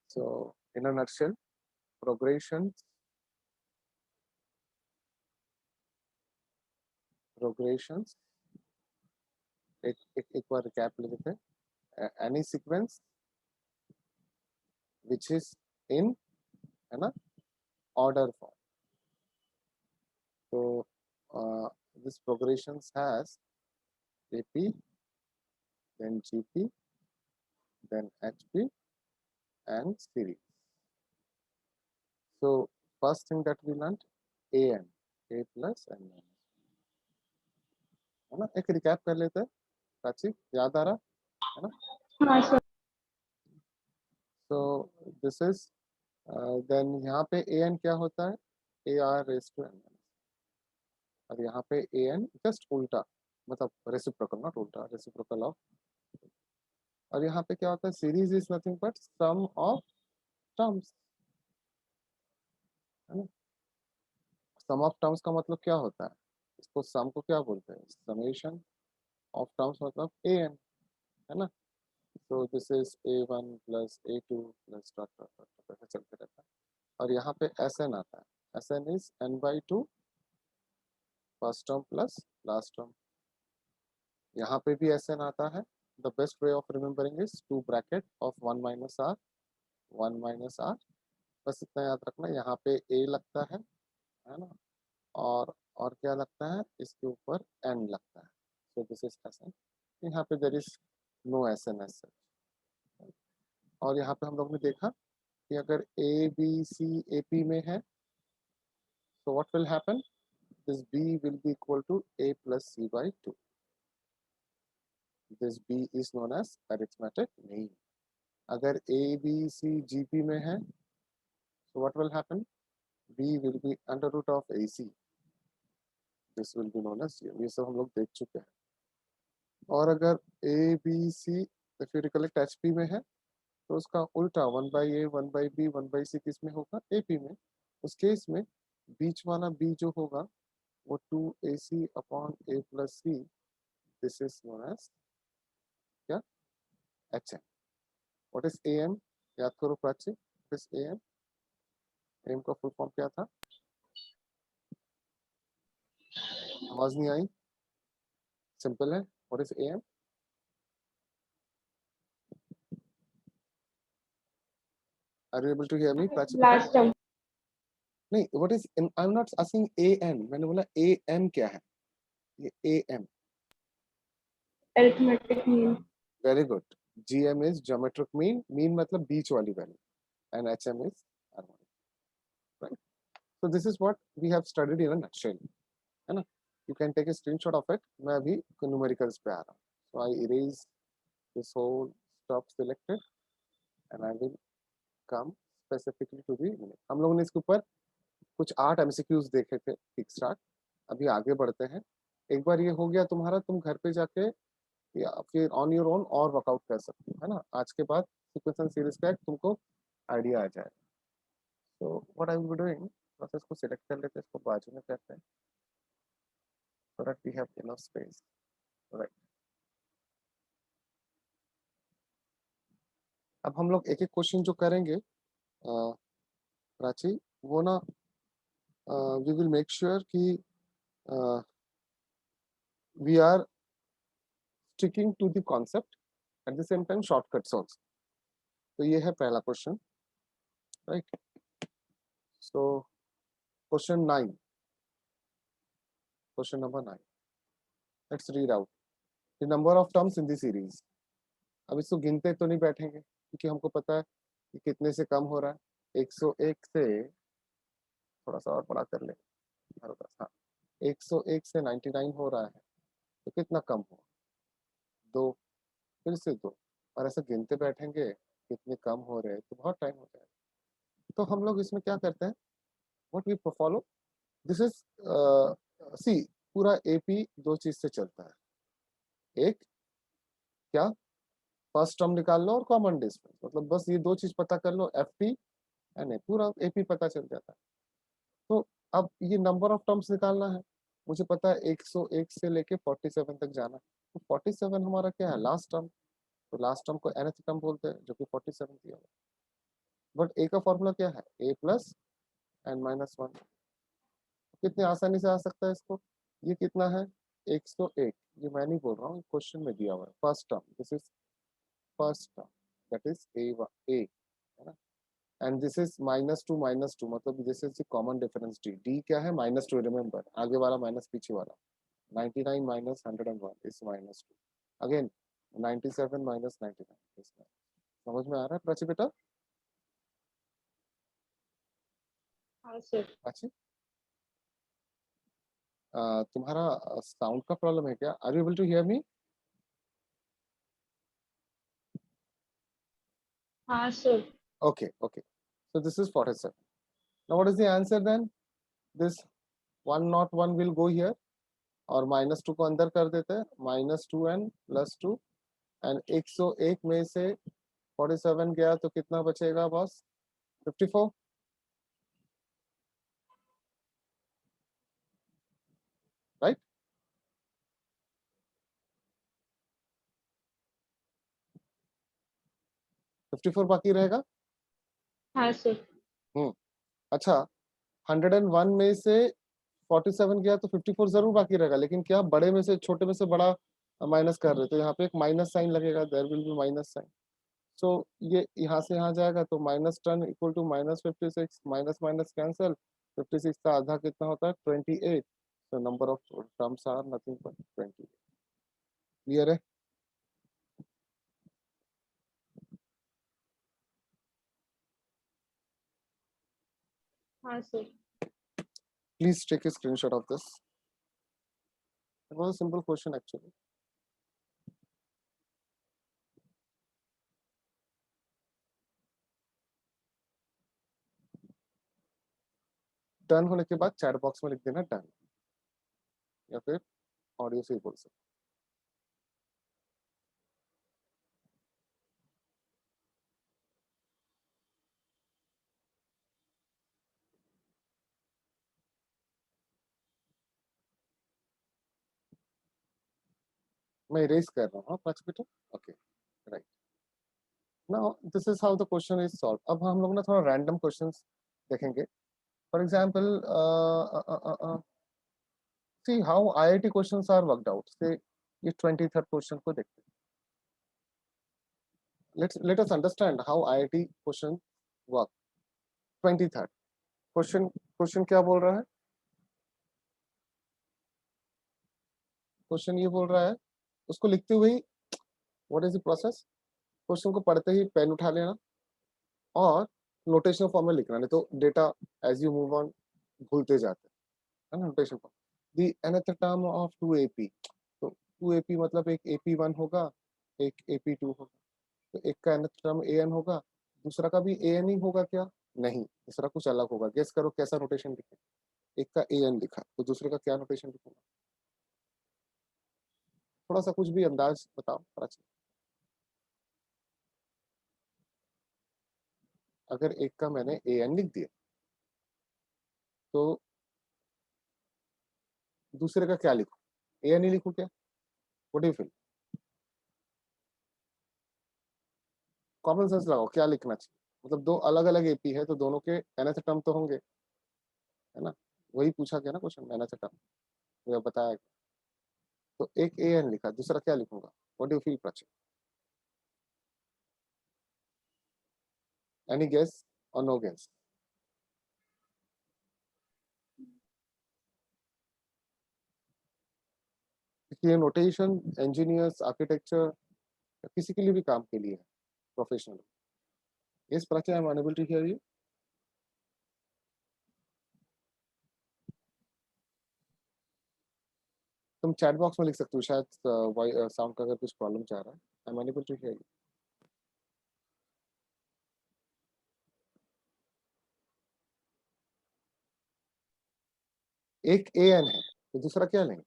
So in a nutshell, progressions एक बार recap ले लेते हैं. Any sequence which is in, है ना, order form. So this progressions has AP, then GP, then HP, and series. So first thing that we learned, AN, A plus N minus, है ना. एक recap कर लेते हैं. प्राची, याद आ रहा है ना? हाँ sir. So this is then यहाँ पे AN क्या होता है? AR raised to N minus. और यहाँ पे AN जस्ट उल्टा, मतलब रेसिप्रोकल, नॉट उल्टा, रेसिप्रोकल ऑफ. और यहाँ पे क्या होता है? Series is nothing but sum of terms, है ना. सम ऑफ टर्म्स का मतलब क्या होता है? इसको सम को क्या बोलते हैं? समेशन ऑफ टर्म्स मतलब AN, है ना. तो this is A1 plus A2 plus dot dot dot ऐसे चलते रहता है. और यहाँ पे SN आता है. SN is N/2 first term plus last term. यहाँ पे भी SN आता है. The best way of remembering is 2 bracket of 1 minus R, 1 minus R. बस इतना याद रखना, यहाँ पे A लगता है ना. और क्या लगता है? इसके ऊपर N लगता है. So this is SN. यहाँ पे there is no SN as such. और यहाँ पे हम लोग ने देखा कि अगर ABC AP में है, so what will happen? This B will be equal to A plus C by 2. This B is known as arithmetic mean. अगर ABC GP में है, so what will happen? B will be under root of AC. This will be known as 0. ये सब हम लोग देख चुके हैं. और अगर ABC if you recollect HP में है, तो उसका उल्टा 1 by A, 1 by B, 1 by C किस में होगा? AP में. उस केस में बीच वाला B जो होगा वो 2AC upon A plus C. This is known as क्या? HM. What is AM? याद करो Prachi. What is AM? AM का फुल फॉर्म क्या था? आवाज नहीं आई. सिंपल है. What is AM? Are you able to hear me Prachi? Last term. नहीं, what is, I am not asking AN. मैंने बोला AM क्या है? ये AM. Arithmetic mean. Very good. GM is geometric mean. Mean मतलब बीच वाली value. And HM is harmonic. Right. So this is what we have studied in a nutshell, है ना. You can take a screenshot of it. मैं अभी numericals पे आ रहा हूँ. So I erase this whole stuff selected and I will come specifically to the minute. हम लोगों ने इसके ऊपर कुछ 8 MCQs देखे थे किक स्टार्ट. अभी आगे बढ़ते हैं. एक बार ये हो गया तुम्हारा, तुम घर पे जाके या फिर ऑन योर ओन और वर्कआउट कर सकते हो, है ना. आज के बाद सीक्वेंस एंड सीरीज का तुमको आइडिया आ जाए. तो what I will be doing, process को सिलेक्ट कर लेते हैं, इसको बाजू में करते हैं so that we have enough space. Right. अब हम लोग एक एक क्वेश्चन जो करेंगे प्राची, वो ना वी विल मेक श्योर कि we are sticking to the concept at the same time shortcuts also. तो ये है पहला question. Right. So question 9, question number 9. Let's read out the number of terms in the series. अब इसको गिनते तो नहीं बैठेंगे क्योंकि हमको पता है कि कितने से कम हो रहा है. 101 से थोड़ा सा और बड़ा कर ले. हाँ, 101 से 99 हो रहा है, तो कितना कम हो? 2. फिर से 2. और ऐसे गिनते बैठेंगे कितने कम हो रहे हैं तो बहुत टाइम हो जाएगा. तो हम लोग इसमें क्या करते हैं, what we follow, this is C, पूरा AP 2 चीज से चलता है. एक क्या, फर्स्ट टर्म निकाल लो और कॉमन डिस्टेंस, मतलब बस ये 2 चीज पता कर लो, FP एंड पूरा AP पता चल जाता है. तो अब ये नंबर ऑफ टर्म्स निकालना है. मुझे पता है 101 से लेके 47 तक जाना है. तो 47 हमारा क्या है? Last term. तो लास्ट टर्म को nth टर्म बोलते हैं, जो कि 47 दिया हुआ. बट ए का फॉर्मूला क्या है, ए प्लस एन माइनस वन। कितनी आसानी से आ सकता है इसको, ये कितना है 101, ये मैं नहीं बोल रहा हूँ, क्वेश्चन में दिया हुआ है, first term, this is first term, that is A, है ना। And this is minus two मतलब this is the common difference D, D क्या है -2, रिमेंबर आगे वाला माइनस पीछे वाला, 99 minus 101 is -2, again 97 minus 99 is, समझ में आ रहा है प्राची बेटा? हाँ सर। प्राची, तुम्हारा साउंड का प्रॉब्लम है क्या, are you able to hear me? हाँ sir. Okay, okay. So this is 47. Now what is the answer then? This 101 will go here और -2 को अंदर कर देते हैं, -2n +2 एंड 101 में से 47 गया तो कितना बचेगा बॉस, 54, राइट? फिफ्टी फोर बाकी रहेगा। हाँ सर। अच्छा, 101 में से 47 गया तो 54 जरूर बाकी रहेगा, लेकिन क्या बड़े में से छोटे में से बड़ा माइनस कर रहे, तो यहाँ पे एक माइनस साइन लगेगा, there will be minus sign. So ये यहाँ से यहाँ जाएगा तो -10 equal to -56, minus minus cancel, 56 का आधा कितना होता है 28, तो number of terms are nothing but 20। Clear है? हाँ sir. Please take a screenshot of this, it was a simple question actually. Done होने के बाद चैट बॉक्स में लिख देना डन, या फिर ऑडियो से ही बोल सकते। मैं इरेज कर रहा हूँ 5 बेटा, okay right. Now this is how the question is solve. अब हम लोग ना थोड़ा रैंडम क्वेश्चंस देखेंगे। For example see how IIT questions are worked out से, ये 23rd क्वेश्चन को देखते हैं। let us understand how IIT question work. 23rd question, question क्या बोल रहा है, क्वेश्चन ये बोल रहा है, उसको लिखते हुए ही what is the process, question को पढ़ते ही पेन उठा लेना और नोटेशन फॉर्म में लिखना, नहीं तो data as you move on भूलते जाते हैं ना। Notation form, the another term of 2AP, तो 2AP मतलब एक AP1 होगा, एक AP2 होगा, तो एक का nth टर्म an होगा, दूसरा का भी an ही होगा क्या, नहीं, दूसरा कुछ अलग होगा, गेस करो कैसा नोटेशन लिखे। एक का an लिखा तो दूसरे का क्या नोटेशन लिखूंगा, थोड़ा सा कुछ भी अंदाज बताओ प्राची। अगर एक का मैंने an लिख दिया तो दूसरे का क्या लिखूं, an ही लिखूं क्या, what do you feel, common sense लगाओ, क्या लिखना चाहिए, मतलब दो अलग अलग एपी है तो दोनों के nth टर्म तो होंगे, है ना, वही पूछा गया ना क्वेश्चन, nth टर्म ये बताया गया। तो एक an लिखा, दूसरा क्या लिखूंगा, what do you feel Prachi, any guess और नो गेस? ये नोटेशन इंजीनियर्स, आर्किटेक्चर, किसी के लिए भी काम के लिए है, professional. Yes Prachi, I am unable to hear you. तुम चैट बॉक्स में लिख सकते हो, शायद साउंड का अगर कुछ प्रॉब्लम चाह रहा है, I am unable to hear you. एक an है तो दूसरा क्या लेंगे,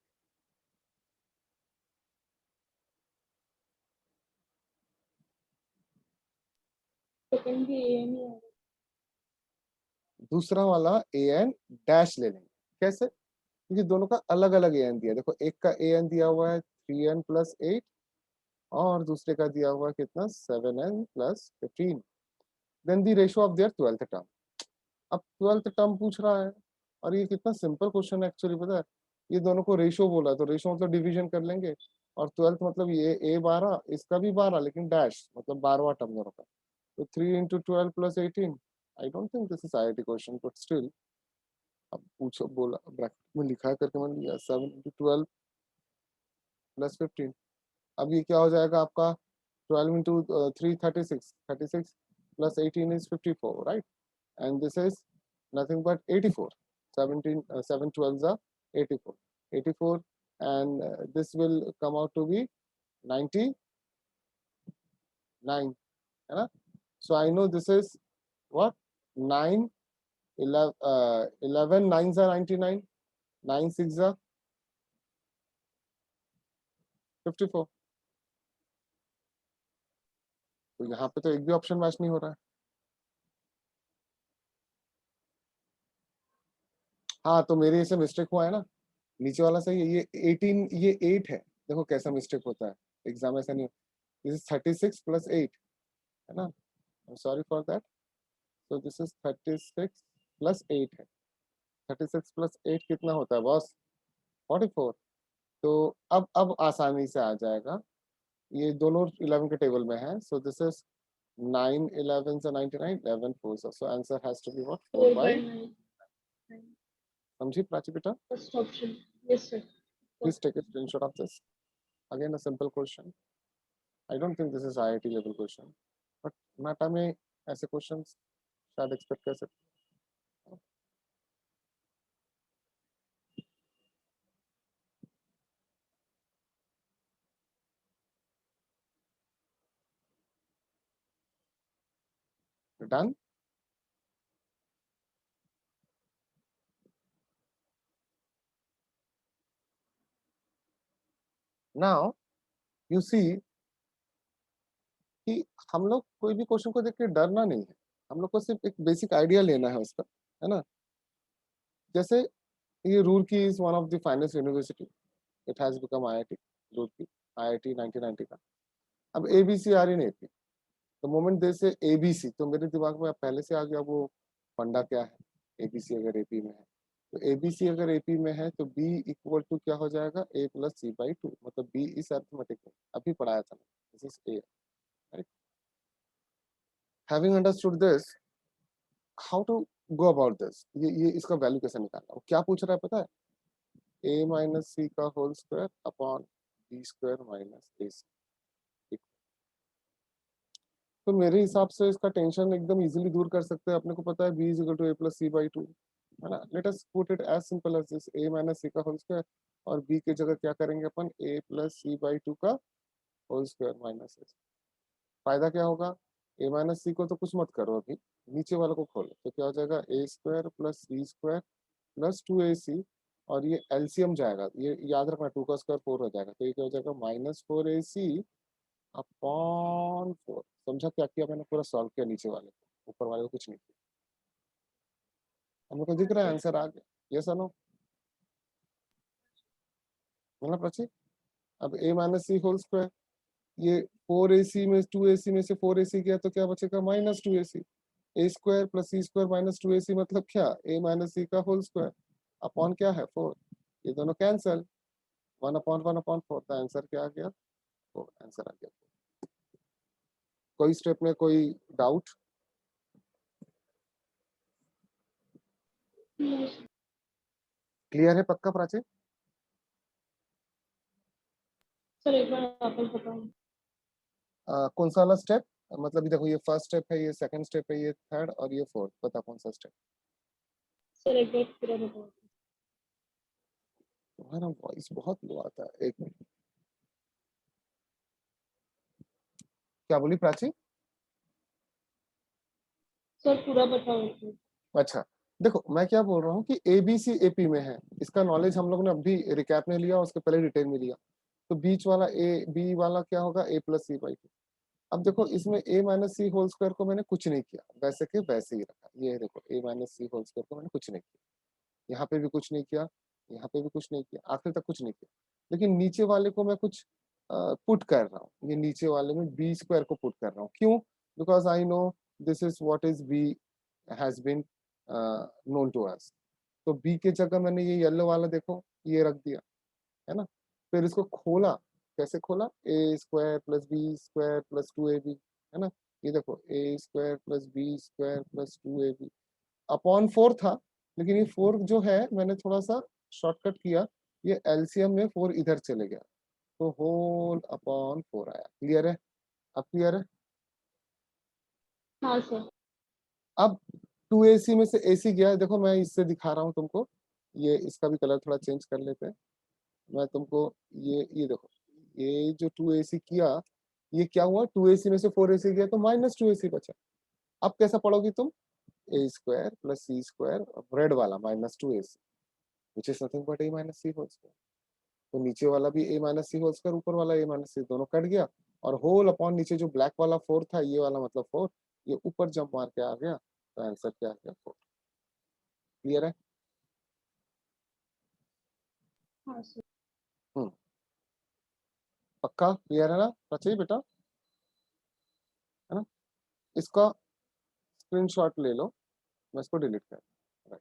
सेकंड भी ए नहीं है। दूसरा वाला an डैश ले लेंगे, कैसे, क्योंकि दोनों का अलग अलग an दिया, देखो एक का an दिया हुआ है 3n + 8 और दूसरे का दिया हुआ है कितना 7n + 15, then the ratio of their 12th term. अब 12th टर्म पूछ रहा है, और ये कितना सिंपल क्वेश्चन है एक्चुअली, पता है, ये दोनों को रेशियो बोला है, तो रेशियो मतलब डिवीजन कर लेंगे, और 12th मतलब ये a 12, इसका भी 12, लेकिन डैश मतलब 12वां टर्म दोनों का, तो 3 into 12 plus 18। I don't think this is IIT question, but still अब पूछो, बोला ब्रैकेट में लिखा है करके मैंने लिया, 7 into 12 plus 15। अब ये क्या हो जाएगा आपका, 12 into 3 36, 36 plus 18 is 54, right? And this is nothing but 84, 17 7 12s are 84, 84, and this will come out to be 99, है ना? So I know this is what, 9 11 11 9s are 99, 9 6s are 54। तो यहाँ पे तो एक भी ऑप्शन मैच नहीं हो रहा है। हाँ, तो मेरे से मिस्टेक हुआ है ना, नीचे वाला सही है, ये 18 ये 8 है, देखो कैसा मिस्टेक होता है, एग्जाम ऐसा नहीं, दिस इज 36 plus 8, है ना, I am sorry for that. So this is 36 plus 8 है, 36 plus 8 कितना होता है बॉस, 44। तो अब आसानी से आ जाएगा, ये दोनों 11 के टेबल में है, so this is 9 11 से 99, 11 4, so answer has to be what, 4 4 by, by 9. समझी प्राची बेटा? First option. Yes, sir. Please take a screenshot of this. Again a simple question. I don't think this is IIT level question, but नाटा में ऐसे questions शायद expect कर सकते हैं। Done? Now you see कि हम लोग कोई भी क्वेश्चन को देख के डरना नहीं है, हम लोग को सिर्फ एक बेसिक आइडिया लेना है उसका, है ना? जैसे ये Roorkee is one of the finest university, it has become IIT Roorkee, IIT 1990 का। अब ABC आ रही नहीं थी, तो मोमेंट दे से ABC, तो मेरे दिमाग में अब पहले से आ गया वो फंडा क्या है, ABC अगर AP में है, तो ABC अगर AP में है तो B इक्वल टू क्या हो जाएगा, A plus C/2, मतलब B इस अर्थमेटिक में अभी पढ़ाया था, this is A, right? Having understood this, how to go about this, ये इसका वैल्यू कैसे निकालना, वो क्या पूछ रहा है पता है, A माइनस सी का whole square upon B square minus AC। तो मेरे हिसाब से इसका टेंशन एकदम इजीली दूर कर सकते हैं, अपने को पता है B is equal to A plus C/2, है ना? Let us put it as simple as this, A minus C का होल स्क्वायर, और B की जगह क्या करेंगे अपन, A प्लस C/2 का होल स्क्वायर माइनस AC। फायदा क्या होगा, A माइनस सी को तो कुछ मत करो अभी, नीचे वाले को खोलो, तो क्या हो जाएगा, A square plus C square plus 2AC, और ये एलसीएम जाएगा, ये याद रखना, 2 का स्क्वायर 4 हो जाएगा, तो ये क्या हो जाएगा, -4AC अपॉन 4। समझा क्या किया मैंने, पूरा सॉल्व किया नीचे वाले को, ऊपर वाले को कुछ नहीं किया। हम लोग को दिख रहा है आंसर आ गया, यस और नो, मतलब प्राची। अब A minus C whole square, ये 4AC में 2AC में से 4AC गया तो क्या बचेगा, -2AC। A square plus C square minus 2AC मतलब क्या, A माइनस सी का होल स्क्वायर अपॉन क्या है 4, ये दोनों कैंसल, 1/1/4, तो आंसर क्या आ गया, 4 आंसर आ गया। कोई स्टेप में कोई डाउट? Yes. क्लियर है पक्का प्राची? सर एक बार वापस बताओ। कौन सा वाला स्टेप, मतलब ये देखो, ये फर्स्ट स्टेप है, ये सेकंड स्टेप है, ये थर्ड, और ये फोर्थ, पता कौन सा स्टेप? सर एक बार पूरा बताओ। तुम्हारा वॉइस बहुत लो आता है, एक मिनट, क्या बोली प्राची? सर पूरा बताओ एक बार। अच्छा, देखो मैं क्या बोल रहा हूँ कि ABC AP में है, इसका नॉलेज हम लोग ने अभी रिकैप में लिया, उसके पहले डिटेल में लिया, तो बीच वाला B वाला क्या होगा, A प्लस C/2। अब देखो इसमें A minus C whole square को मैंने कुछ नहीं किया, वैसे के वैसे ही रखा, ये देखो A minus C whole square को मैंने कुछ नहीं किया, यहाँ पे भी कुछ नहीं किया, यहाँ पे भी कुछ नहीं किया, आखिर तक कुछ नहीं किया, लेकिन नीचे वाले को मैं कुछ पुट कर रहा हूँ, ये नीचे वाले में B स्क्वायर को पुट कर रहा हूँ, क्यों, because I know this is what is B has been known to us. तो बी के जगह मैंने ये येलो वाला देखो ये रख दिया, है ना। फिर इसको खोला, कैसे खोला, A square plus B square plus 2ab, है ना। ये देखो A square plus B square plus 2ab upon 4 था, लेकिन ये 4 जो है मैंने थोड़ा सा शॉर्टकट किया, ये एलसीएम में 4 इधर चले गया, तो होल अपॉन 4 आया। क्लियर है? अब क्लियर है? हाँ सर। अब 2ac में से ac गया, देखो मैं इससे दिखा रहा हूँ तुमको, ये इसका भी कलर थोड़ा चेंज कर लेते हैं। मैं तुमको ये देखो, ये जो 2ac किया, ये क्या हुआ, 2ac में से 4ac गया तो माइनस 2ac बचा। अब कैसा पढ़ोगी तुम, A square plus C square, red वाला minus 2ac which is nothing but A minus C whole square. तो नीचे वाला भी A minus C whole square, ऊपर वाला ए माइनस सी, दोनों कट गया, और होल अपॉन नीचे जो ब्लैक वाला 4 था, ये वाला मतलब 4, ये ऊपर जंप मार के आ गया, तो आंसर क्या आ गया 4। क्लियर है? हाँ सर। हम्म, पक्का क्लियर है ना? चाहिए बेटा, है ना। इसका स्क्रीनशॉट ले लो, मैं इसको डिलीट कर, राइट।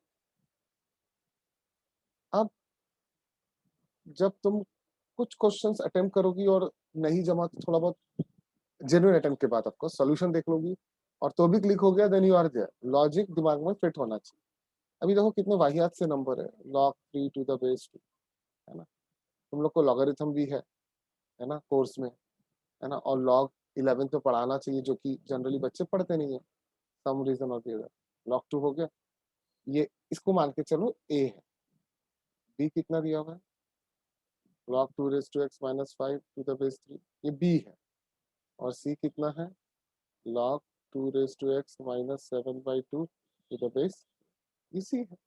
अब जब तुम कुछ क्वेश्चंस अटेम्प्ट करोगी और नहीं जमा, तो थोड़ा बहुत जेन्युइन अटेम्प्ट के बाद आपको सॉल्यूशन देख लोगी, और तो भी क्लिक हो गया, then you are there. Logic दिमाग में फिट होना चाहिए। अभी देखो कितने वाहियात से नंबर है, log 3 टू द बेस 2, है ना। तुम लोग को लॉगरिथम भी है ना कोर्स में, है ना, और लॉग 11th में पढ़ाना चाहिए, जो कि जनरली बच्चे पढ़ते नहीं है, सम रीजन और अदर। log 2 हो गया, ये इसको मान के चलो a है, b कितना दिया हुआ है, log 2 raise to X minus 5 to the base 3, ये b है, और c कितना है, log 2 raise to X minus 7/2 to the base, ये c है,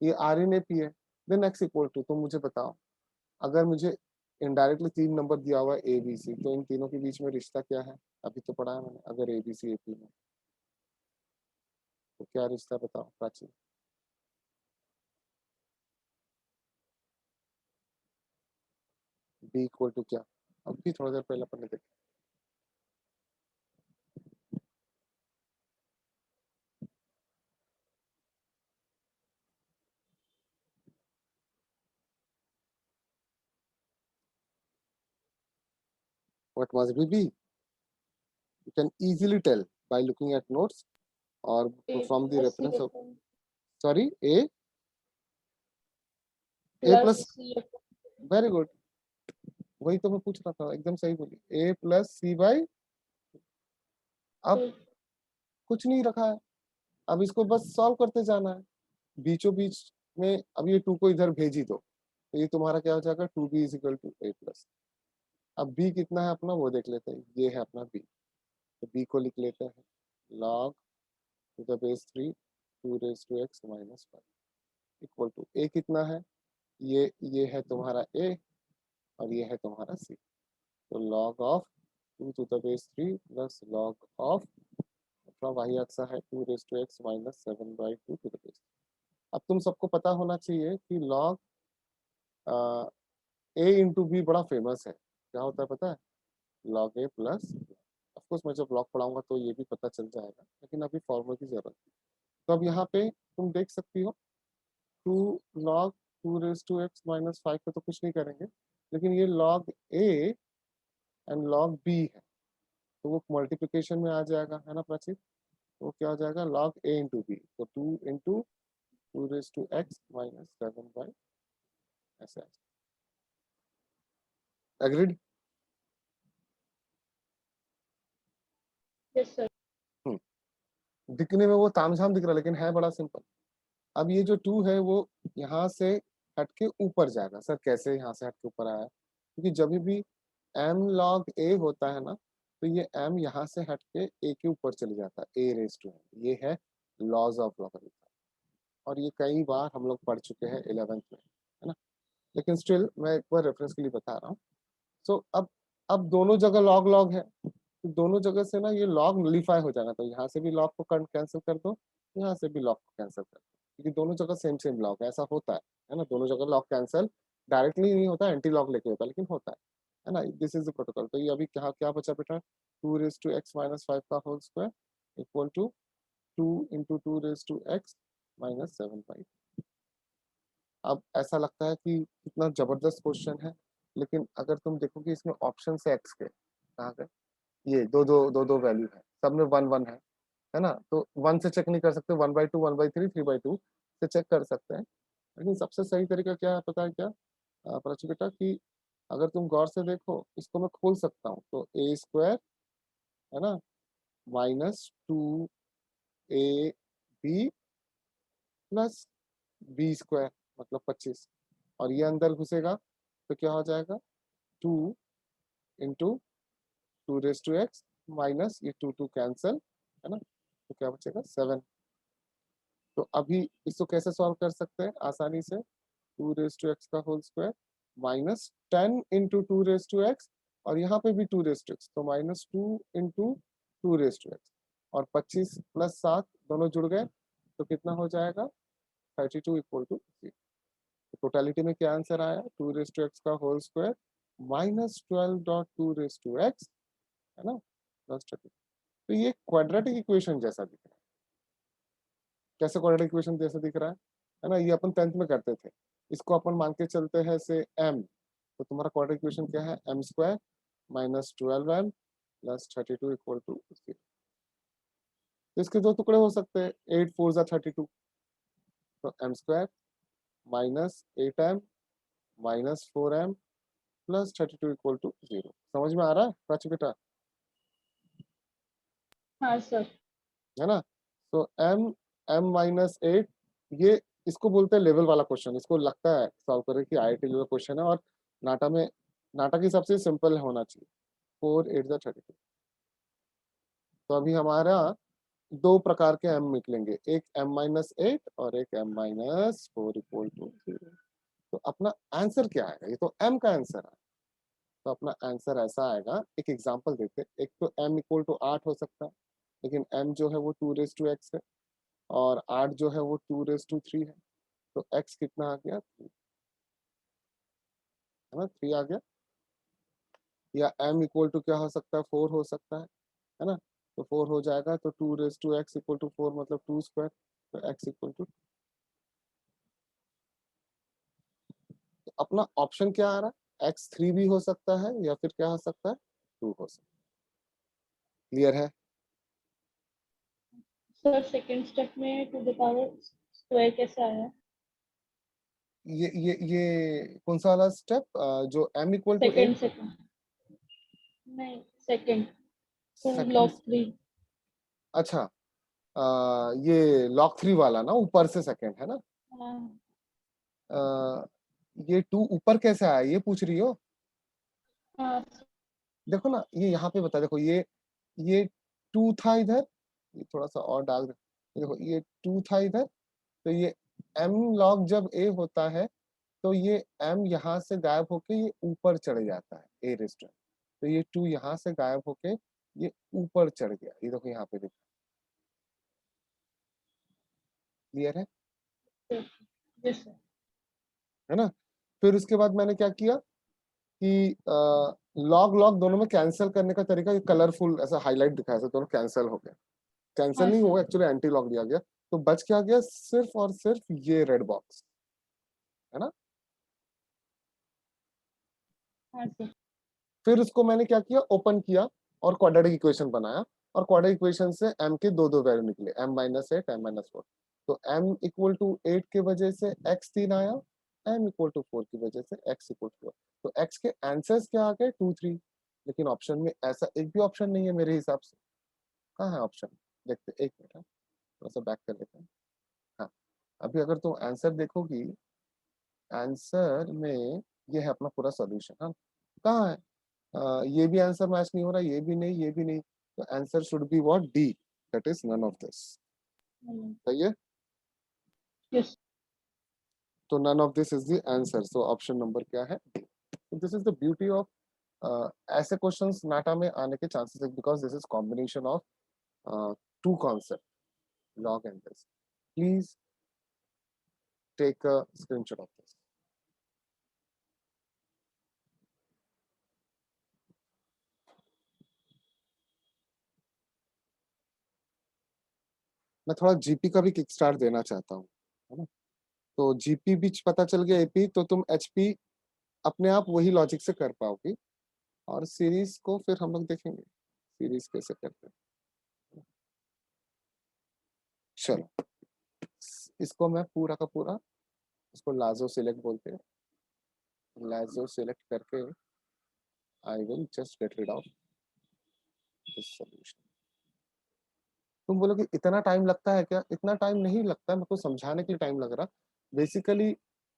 ये r इन AP है। देन x इक्वल टू, तुम मुझे बताओ, अगर मुझे इनडायरेक्टली 3 नंबर दिया हुआ है ए बी सी, तो इन तीनों के बीच में रिश्ता क्या है, अभी तो पढ़ा है मैंने, अगर ए बी सी AP में, तो क्या रिश्ता बताओ प्राची। बी इक्वल टू क्या, अब भी थोड़ा देर पहले पढ़ने देखे, what must be B, you can easily tell by looking at notes or A from the plus C reference of, upon sorry, a plus plus, C upon very good, वही तो मैं पूछ रहा था, एकदम सही बोली, a प्लस सी बाई, अब 2। कुछ नहीं रखा है, अब इसको बस सॉल्व करते जाना है, बीचों बीच में। अब ये 2 को इधर भेज ही दो, तो ये तुम्हारा क्या हो जाएगा, 2b is equal to a plus. अब b कितना है अपना वो देख लेते हैं, ये है अपना b, तो b को लिख लेते हैं log to the base 3 2 raise to X minus 5 equal to a कितना है, ये है तुम्हारा a, और ये है तुम्हारा c, तो log of 2 to the base 3 plus log of, अपना वही अक्सा है 2 raise to X minus 7/2 to the base. अब तुम सबको पता होना चाहिए कि log a इंटू बी बड़ा फेमस है, क्या होता है पता है, log a प्लस, ऑफकोर्स मैं जब log पढ़ाऊंगा तो ये भी पता चल जाएगा, लेकिन अभी फॉर्मूला की जरूरत है। तो अब यहाँ पे तुम देख सकती हो 2 log 2 raise to X minus 5 पे तो कुछ नहीं करेंगे, लेकिन ये log a and log b है, तो वो मल्टीप्लिकेशन में आ जाएगा, है ना प्राची, तो क्या हो जाएगा log a इंटू बी, तो 2 into 2 raise to X minus 7 ऐसे। एग्रीड? Yes sir. दिखने में वो तामझाम दिख रहा है, लेकिन है बड़ा सिंपल। अब ये जो 2 है वो यहाँ से हट के ऊपर जाएगा, सर कैसे यहाँ से हट के ऊपर आया, क्योंकि जब भी m log a होता है ना, तो ये m यहाँ से हट के a के ऊपर चले जाता है, a रेज टू m, ये है लॉज ऑफ लॉगरिथम, और ये कई बार हम लोग पढ़ चुके हैं 11th में, है ना, लेकिन स्टिल मैं एक बार रेफरेंस के लिए बता रहा हूँ। सो अब दोनों जगह लॉग लॉग है, तो दोनों जगह से ना ये लॉग नलिफाई हो जाएगा, तो यहाँ से भी लॉग को कैंसिल कर दो, यहाँ से भी लॉग को कैंसिल कर दो, क्योंकि दोनों जगह सेम सेम लॉग है, ऐसा होता है ना, दोनों जगह लॉग कैंसिल डायरेक्टली नहीं होता, एंटी लॉग लेके होता है, लेकिन होता है ना, दिस इज द प्रोटोकॉल। तो ये अभी क्या क्या बचा बेटा, 2 रेज टू एक्स माइनस 5 का whole square equal to 2 into 2 raised to x minus 7 पाई। अब ऐसा लगता है कि कितना जबरदस्त क्वेश्चन है, लेकिन अगर तुम देखोगे इसमें ऑप्शन है एक्स के, कहाँ पे, ये दो वैल्यू है, सब में 1 1 है ना, तो 1 से चेक नहीं कर सकते, 1/2 1/3 3/2 से चेक कर सकते हैं। लेकिन सबसे सही तरीका क्या है पता है क्या प्राची बेटा, कि अगर तुम गौर से देखो इसको मैं खोल सकता हूँ, तो a² है ना -2ab प्लस b² मतलब 25, और ये अंदर घुसेगा तो क्या हो जाएगा 2 into 2 raised to x minus ये 2 कैंसल, है ना, तो क्या बचेगा 7। तो अभी इसको कैसे सॉल्व कर सकते हैं आसानी से, 2 raised to x का whole square minus 10 into 2 raised to x, और यहाँ पे भी 2 raised to x, तो -2 इंटू 2 raised to x, और 25 प्लस 7 दोनों जुड़ गए तो कितना हो जाएगा 32 इक्वल टू 0। टोटलिटी में क्या आंसर आया 2 raised to x का whole square -12.2 raised to x, है ना, प्लस 30। तो ये क्वाड्रेटिक इक्वेशन जैसा दिख रहा है। कैसे क्वाड्रेटिक इक्वेशन जैसा दिख रहा है ना, ये अपन 10th में करते थे। इसको अपन मान के चलते हैं से m, तो तुम्हारा क्वाड्रेटिक इक्वेशन क्या है m² -12m plus 32 equal to 0। तो इसके दो टुकड़े हो सकते हैं, 8 4 जा 32, तो m² -8m -4m plus 32 equal to 0। समझ में आ रहा है प्राची बेटा, हाँ सर। है ना। तो m-8 ये इसको बोलते हैं लेवल वाला क्वेश्चन, इसको लगता है सॉल्व करें कि IIT लेवल क्वेश्चन है, और नाटा में, नाटा की सबसे सिंपल होना चाहिए, 4 8 जा 32। तो अभी हमारा दो प्रकार के m निकलेंगे, एक m-8 और एक m-4 इक्वल टू 0। तो अपना आंसर क्या आएगा, ये तो m का आंसर है, तो अपना आंसर ऐसा आएगा। एक एग्जांपल देते हैं, एक तो m इक्वल टू 8 हो सकता है, लेकिन m जो है वो 2 raised to x है, और 8 जो है वो 2 raised to 3 है, तो x कितना आ गया 3, है ना, 3 आ गया। या m इक्वल टू क्या हो सकता है 4 हो सकता है ना, तो 4 हो जाएगा, तो 2 raised to x equal to 4 मतलब 2², तो x इक्वल टू। तो अपना ऑप्शन क्या आ रहा है, x3 भी हो सकता है या फिर क्या हो सकता है 2 हो सकता है। क्लियर है। सर सेकंड स्टेप में टू द पावर स्क्वायर कैसे आया? ये कौन सा वाला स्टेप, जो m equal to 8, second second नहीं, सेकंड 2 सेकंड, log 3। अच्छा, ये log 3 वाला ना, ऊपर से सेकंड है ना, हाँ ये 2 ऊपर कैसे आया ये पूछ रही हो। हाँ देखो ना, ये यहाँ पे बता, देखो ये 2 था इधर, ये थोड़ा सा और डाल दे, देखो ये 2 था इधर, तो ये m log जब a होता है तो ये m यहाँ से गायब होके ये ऊपर चढ़ जाता है a रेस्ट, तो ये 2 यहाँ से गायब होके ये ऊपर चढ़ गया, ये देखो यहाँ पे देखो, क्लियर यस सर। है ना। फिर उसके बाद मैंने क्या किया कि लॉग लॉग दोनों में कैंसिल करने का तरीका, ये कलरफुल ऐसा हाईलाइट दिखाया, ऐसा दोनों कैंसिल हो गया, कैंसिल हाँ नहीं सर। हुआ एक्चुअली, एंटी लॉग दिया गया, तो बच क्या गया सिर्फ और सिर्फ ये रेड बॉक्स, है ना। हाँ सर। फिर उसको मैंने क्या किया, ओपन किया और क्वाड्रेटिक इक्वेशन बनाया, और क्वाड्रेटिक इक्वेशन से m के दो दो वैल्यू निकले, m-8 m-4, तो m इक्वल टू 8 के वजह से x3 आया, m इक्वल टू 4 की वजह से x इक्वल टू 4, तो x के आंसर्स क्या आ गए 2 3। लेकिन ऑप्शन में ऐसा एक भी ऑप्शन नहीं है मेरे हिसाब से, कहाँ है ऑप्शन, देखते एक मिनट, थोड़ा सा बैक कर लेते हैं। हाँ, अभी अगर तुम आंसर देखोगी, आंसर में ये है अपना पूरा सॉल्यूशन, हाँ कहाँ है, ये भी आंसर मैच नहीं हो रहा, ये भी नहीं, ये भी नहीं, तो answer should be what D, that is none of this. सही है, यस। तो none of this is the answer, so option number क्या है D. This is the beauty of ऐसे क्वेश्चंस नाटा में आने के चांसेस है, because this is combination of two concept, log and this. Please take a screenshot of this. मैं थोड़ा GP का भी किक स्टार्ट देना चाहता हूँ, है ना? तो जीपी भी पता चल गया एपी, तो तुम एचपी अपने आप वही लॉजिक से कर पाओगे, और सीरीज को फिर हम लोग देखेंगे सीरीज कैसे करते हैं। चलो, इसको मैं पूरा का पूरा, इसको लाजो सिलेक्ट बोलते हैं। लाजो सिलेक्ट करके I will just get rid of this solution. तुम बोलोगे इतना टाइम लगता है क्या? इतना टाइम नहीं लगता, मेरे को समझाने के लिए टाइम लग रहा। बेसिकली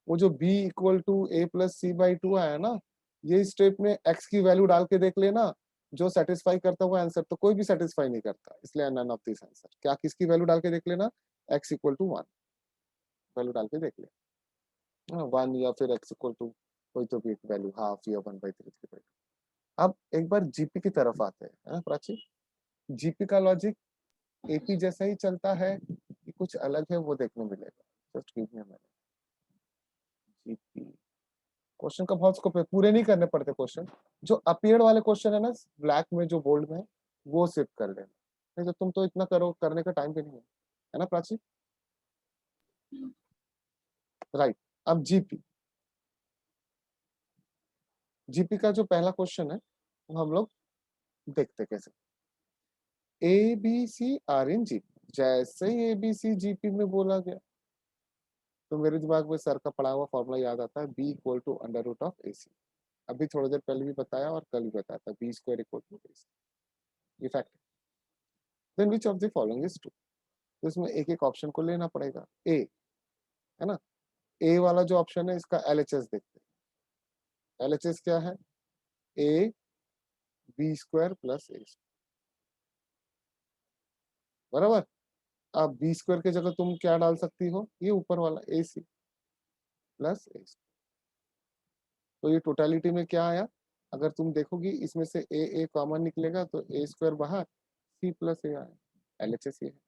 वो जो b equal to a plus C by two आया ना, ये स्टेप में x की वैल्यू डाल के देख लेना, जो सेटिस्फाई करता हुआ आंसर। तो कोई भी सेटिस्फाई नहीं करता, इसलिए नन ऑफ दिस आंसर। क्या किसकी वैल्यू डाल के देख लेना? x इक्वल टू 1 वैल्यू डाल के देख ले, 1 या फिर x इक्वल टू कोई तो भी एक वैल्यू, हाफ या 1/3 3/2। अब एक बार जीपी की तरफ आते हैं प्राची। जीपी का लॉजिक एपी जैसा ही चलता है कि कुछ अलग है, वो देखने मिलेगा। Just give me a minute. GP question का बहुत स्कोप है, पूरे नहीं करने पड़ते क्वेश्चन। जो अपीयर्ड वाले क्वेश्चन है ना ब्लैक में, जो बोल्ड में है, वो सिर्फ कर लेना। नहीं तो तुम तो इतना करो, करने का टाइम भी नहीं है ना प्राची? राइट। अब जीपी, जीपी का जो पहला क्वेश्चन है वो हम लोग देखते कैसे। A B C are in GP. जैसे ही ए बी सी जीपी में बोला गया, तो मेरे दिमाग में सर का पढ़ा हुआ फॉर्मूला याद आता है, B equal to under root of A C. अभी थोड़ी देर पहले भी बताया और कल भी बताया था, B square equal to A C. ये फैक्ट है। Then which of the following is true? तो इसमें एक एक ऑप्शन को लेना पड़ेगा। ए, है ना? ए वाला जो ऑप्शन है, इसका एलएचएस देखते हैं। एलएचएस क्या है? ए बी स्क्वायर प्लस ए, बराबर। अब बी स्क्वायर की जगह तुम क्या डाल सकती हो? ये ऊपर वाला ए सी प्लस ए। तो ये टोटलिटी में क्या आया? अगर तुम देखोगी इसमें से ए कॉमन निकलेगा, तो ए स्क्वायर बाहर, सी प्लस ए आया। एलएचएस ये है।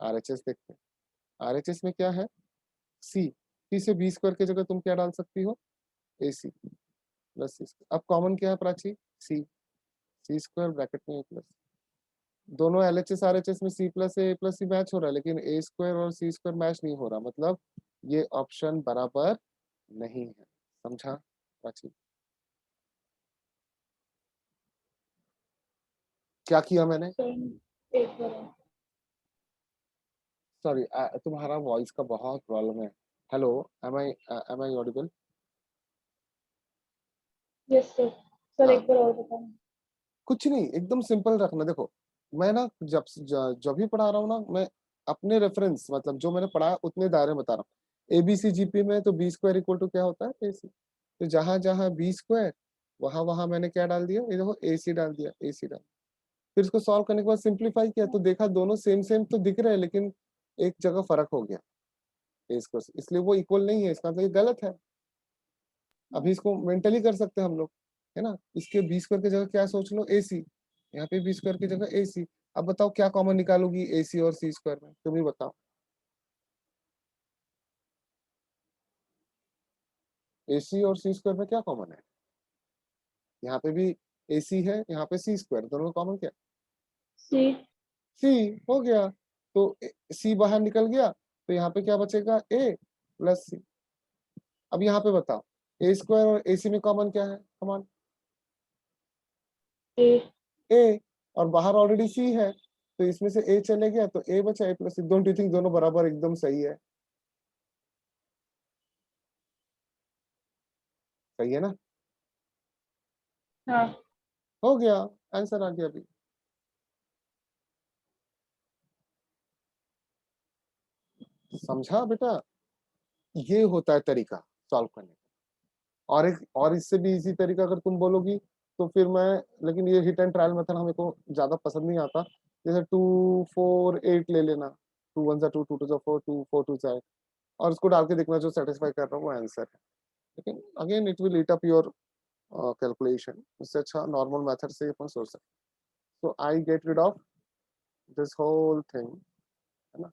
आरएचएस देखते हैं। आरएचएस में क्या है? सी। सी से बी स्क्वायर की जगह तुम क्या डाल सकती हो? ए सी प्लस सी। अब कॉमन क्या है प्राची? सी। सी स्क्वायर ब्रैकेट में ए प्लस। दोनों एलएचएस आरएचएस में सी प्लस सी मैच हो रहा है, लेकिन ए स्क्वायर और सी स्क्वायर मैच नहीं हो रहा, मतलब ये ऑप्शन बराबर नहीं है। समझा प्राची? क्या किया मैंने? एक बार सॉरी, तुम्हारा वॉइस का बहुत प्रॉब्लम है। Hello, am I audible? Yes sir. Sir हाँ, एक बार और बताना। कुछ नहीं, एकदम सिंपल रखना। देखो, मैं ना जब भी पढ़ा रहा हूँ ना, मैं अपने रेफरेंस, मतलब जो मैंने पढ़ा उतने दायरे में बता रहा हूँ। एबीसी जीपी में तो बी स्क्वायर इक्वल टू क्या होता है? A C. तो जहां जहां बी स्क्वायर, वहां वहां मैंने क्या डाल दिया? ये देखो, ए सी डाल दिया, ए सी डाल। फिर इसको सॉल्व करने के बाद सिंप्लीफाई किया, तो देखा दोनों सेम सेम तो दिख रहे हैं, लेकिन एक जगह फर्क हो गया ए स्क्वायर से, इसलिए वो इक्वल नहीं है। इसका मतलब ये गलत है। अभी इसको मेंटली कर सकते हैं हम लोग, है ना? इसके बी स्क्वायर की जगह क्या सोच लो? ए सी। यहाँ पे बी स्क्वायर की जगह ए सी। अब बताओ क्या कॉमन निकालोगी ए सी और सी स्क्वायर में? तुम ही बताओ। ए सी और सी स्क्वायर में क्या कॉमन है? यहाँ पे भी ए सी है, यहाँ पे सी स्क्वायर, दोनों में कॉमन क्या? सी। सी। हो गया। तो सी बाहर निकल गया, तो यहाँ पे क्या बचेगा? ए प्लस सी। अब यहाँ पे बताओ, ए स्क्वायर और ए सी में कॉमन क्या है? Common A. ए, और बाहर ऑलरेडी सी है, तो इसमें से ए चले गया, तो ए बचा, A plus C. Don't you think दोनों बराबर एकदम सही है? सही है ना? हाँ। हो गया, आंसर आ गया अभी। समझा बेटा? ये होता है तरीका सॉल्व करने का। और एक और इससे भी इजी तरीका अगर तुम बोलोगी, तो फिर मैं, लेकिन ये हिट एंड ट्रायल मेथड हमें को ज्यादा पसंद नहीं आता। जैसे 2 4 8 ले लेना, 2 1 टू, 2 2 4, 2 4 2 और उसको डाल के देखना, जो सेटिस्फाई कर रहा हूँ वो आंसर है। लेकिन again it will eat up your calculation. इससे अच्छा नॉर्मल मेथड से अपन सोच सकते। So I get rid of this whole thing, है ना?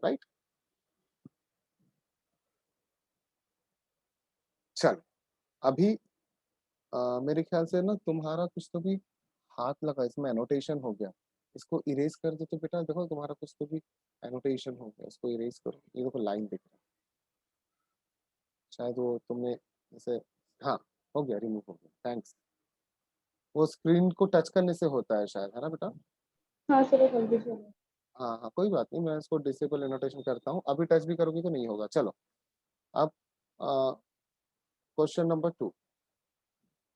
राइट। चल, अभी मेरे ख्याल से ना तुम्हारा कुछ तो भी हाथ लगा, इसमें एनोटेशन हो गया। इसको इरेज कर दो तो बेटा देखो तुम्हारा कुछ तो भी एनोटेशन हो गया, इसको इरेज करो, ये देखो लाइन दिख रहा है, शायद वो तुमने जैसे, हाँ हो गया, रिमूव हो गया, थैंक्स। वो स्क्रीन को टच करने से होता है शायद, है ना बेटा? हाँ सर, जल्दी से। हाँ हाँ कोई बात नहीं, मैं इसको डिसेबल एनोटेशन करता हूँ, अभी टच भी करोगे तो नहीं होगा। चलो अब question number 2,